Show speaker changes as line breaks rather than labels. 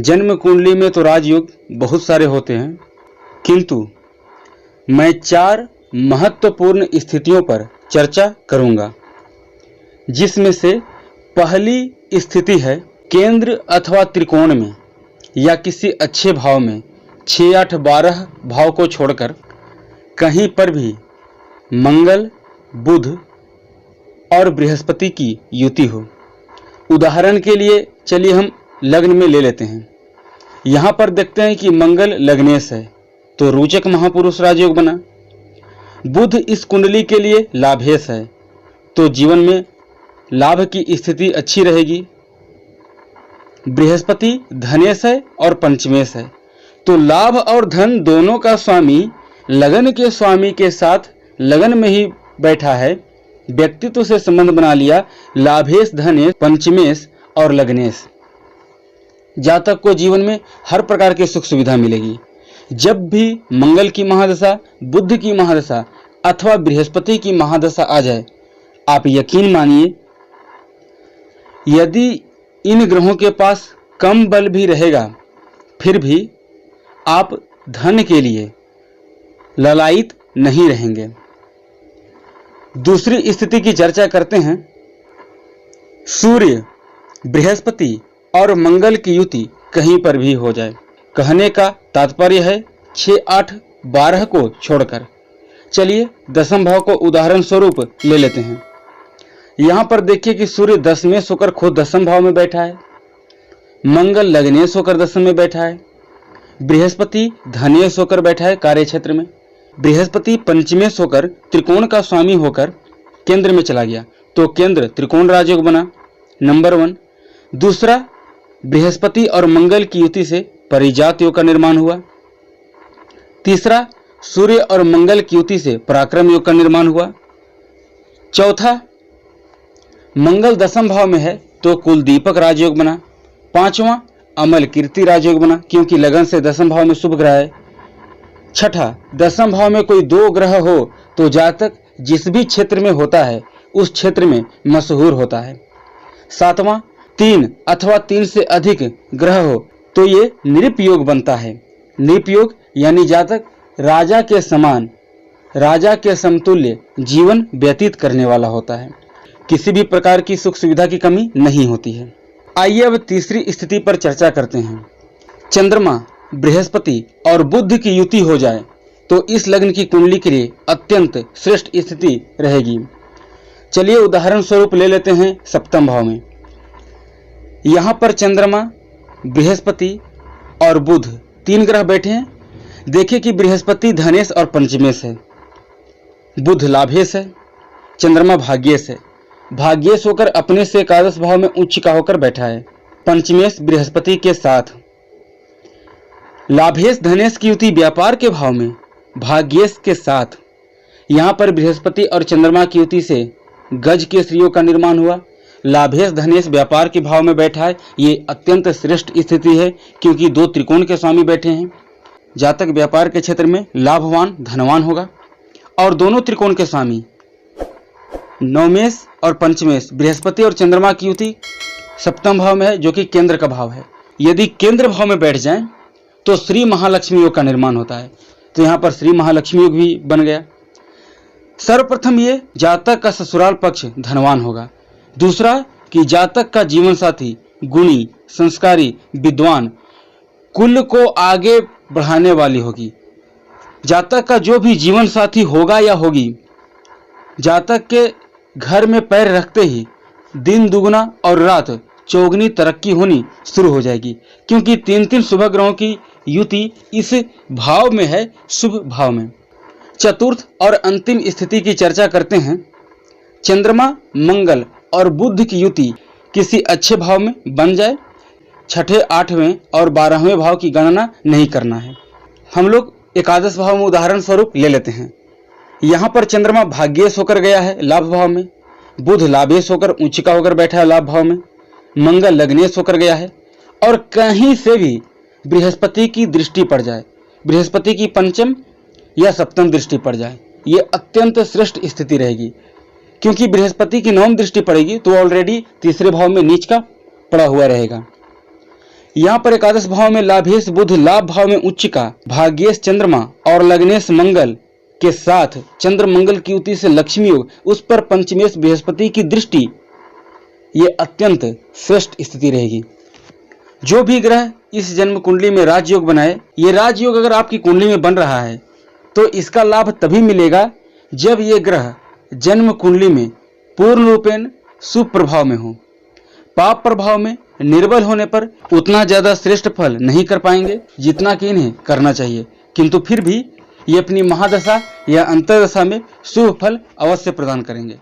जन्म कुंडली में तो राजयोग बहुत सारे होते हैं, किंतु मैं 4 महत्वपूर्ण स्थितियों पर चर्चा करूंगा, जिसमें से पहली स्थिति है केंद्र अथवा त्रिकोण में या किसी अच्छे भाव में 6, 8, 12 भाव को छोड़कर कहीं पर भी मंगल, बुध और बृहस्पति की युति हो। उदाहरण के लिए चलिए हम लग्न में ले लेते हैं। यहाँ पर देखते हैं कि मंगल लग्नेश है तो रोचक महापुरुष राजयोग बना। बुध इस कुंडली के लिए लाभेश है तो जीवन में लाभ की स्थिति अच्छी रहेगी। बृहस्पति धनेश है और पंचमेश है तो लाभ और धन दोनों का स्वामी लगन के स्वामी के साथ लगन में ही बैठा है। व्यक्तित्व से संबंध बना लिया, लाभेश, धनेश, पंचमेश और लग्नेश। जातक को जीवन में हर प्रकार की सुख सुविधा मिलेगी। जब भी मंगल की महादशा, बुध की महादशा अथवा बृहस्पति की महादशा आ जाए, आप यकीन मानिए, यदि इन ग्रहों के पास कम बल भी रहेगा फिर भी आप धन के लिए ललायित नहीं रहेंगे। दूसरी स्थिति की चर्चा करते हैं। सूर्य, बृहस्पति और मंगल की युति कहीं पर भी हो जाए। कहने का तात्पर्य है 6, 8, 12 को छोड़कर। चलिए दशम भाव को उदाहरण स्वरूप ले लेते हैं। यहाँ पर देखिए कि सूर्य दशमेश होकर खुद दशम भाव में बैठा है, मंगल लग्नेश होकर दशम में बैठा है, बृहस्पति धनेश होकर बैठा है कार्य क्षेत्र में, बृहस्पति पंचमेश होकर त्रिकोण का स्वामी होकर केंद्र में चला गया तो केंद्र त्रिकोण राजयोग बना, नंबर 1। दूसरा, बृहस्पति और मंगल की युति से परिजात योग का निर्माण हुआ। तीसरा, सूर्य और मंगल की युति से पराक्रम योग का निर्माण हुआ। चौथा, मंगल दशम भाव में है तो कुल दीपक राजयोग बना। 5वां, अमल कीर्ति राजयोग बना क्योंकि लगन से दशम भाव में शुभ ग्रह है। छठा, दशम भाव में कोई 2 ग्रह हो तो जातक जिस भी क्षेत्र में होता है उस क्षेत्र में मशहूर होता है। 7वां, 3 अथवा 3 से अधिक ग्रह हो तो ये नृप योग बनता है। नृप योग यानी जातक राजा के समान, राजा के समतुल्य जीवन व्यतीत करने वाला होता है। किसी भी प्रकार की सुख सुविधा की कमी नहीं होती है। आइए अब तीसरी स्थिति पर चर्चा करते हैं। चंद्रमा, बृहस्पति और बुध की युति हो जाए तो इस लग्न की कुंडली के लिए अत्यंत श्रेष्ठ स्थिति रहेगी। चलिए उदाहरण स्वरूप ले लेते हैं सप्तम भाव में। यहाँ पर चंद्रमा, बृहस्पति और बुध 3 ग्रह बैठे हैं। देखिए कि बृहस्पति धनेश और पंचमेश है, बुध लाभेश है, चंद्रमा भाग्येश है। भाग्येश होकर अपने से एकादश भाव में उच्च का होकर बैठा है, पंचमेश बृहस्पति के साथ। लाभेश धनेश की युति व्यापार के भाव में भाग्येश के साथ। यहाँ पर बृहस्पति और चंद्रमा की युति से गज के श्रीयों का निर्माण हुआ। लाभेश धनेश व्यापार के भाव में बैठा है। ये अत्यंत श्रेष्ठ स्थिति है क्योंकि 2 त्रिकोण के स्वामी बैठे हैं। जातक व्यापार के क्षेत्र में लाभवान धनवान होगा और दोनों त्रिकोण के स्वामी नवमेश और पंचमेश बृहस्पति और चंद्रमा की युति सप्तम भाव में है जो कि केंद्र का भाव है। यदि केंद्र भाव में बैठ जाएं तो श्री महालक्ष्मी योग का निर्माण होता है तो यहाँ पर श्री महालक्ष्मी योग भी बन गया। सर्वप्रथम ये जातक का ससुराल पक्ष धनवान होगा। दूसरा कि जातक का जीवन साथी गुणी, संस्कारी, विद्वान, कुल को आगे बढ़ाने वाली होगी। जातक का जो भी जीवन साथी होगा या होगी, जातक के घर में पैर रखते ही दिन दुगुना और रात चौगुनी तरक्की होनी शुरू हो जाएगी क्योंकि 3 शुभ ग्रहों की युति इस भाव में है, शुभ भाव में। चतुर्थ और अंतिम स्थिति की चर्चा करते हैं। चंद्रमा, मंगल और बुध की युति किसी अच्छे भाव में बन जाए। 6ठे, 8वें और 12वें भाव की गणना नहीं करना है। हम लोग एकादश भाव में उदाहरण स्वरूप ले लेते हैं। यहाँ पर चंद्रमा भाग्येश होकर गया है लाभ भाव में, बुध लाभेश होकर उच्च का होकर बैठा है लाभ भाव में, मंगल लग्नेश होकर गया है और कहीं से भी बृहस्पति की दृष्टि पड़ जाए, बृहस्पति की पंचम या सप्तम दृष्टि पड़ जाए, ये अत्यंत श्रेष्ठ स्थिति रहेगी क्योंकि बृहस्पति की 9वीं दृष्टि पड़ेगी तो ऑलरेडी तीसरे भाव में नीच का पड़ा हुआ रहेगा। यहाँ पर एकादश भाव में लाभेश बुध, लाभ भाव में उच्चिका, भाग्येश चंद्रमा और लग्नेश मंगल के साथ चंद्र मंगल की युति से लक्ष्मी योग, उस पर पंचमेश बृहस्पति की दृष्टि, ये अत्यंत श्रेष्ठ स्थिति रहेगी। जो भी ग्रह इस जन्म कुंडली में राजयोग बनाए, ये राजयोग अगर आपकी कुंडली में बन रहा है तो इसका लाभ तभी मिलेगा जब ये ग्रह जन्म कुंडली में पूर्ण रूपेण शुभ प्रभाव में हो। पाप प्रभाव में निर्बल होने पर उतना ज्यादा श्रेष्ठ फल नहीं कर पाएंगे जितना कि इन्हें करना चाहिए, किंतु फिर भी ये अपनी महादशा या अंतर्दशा में शुभ फल अवश्य प्रदान करेंगे।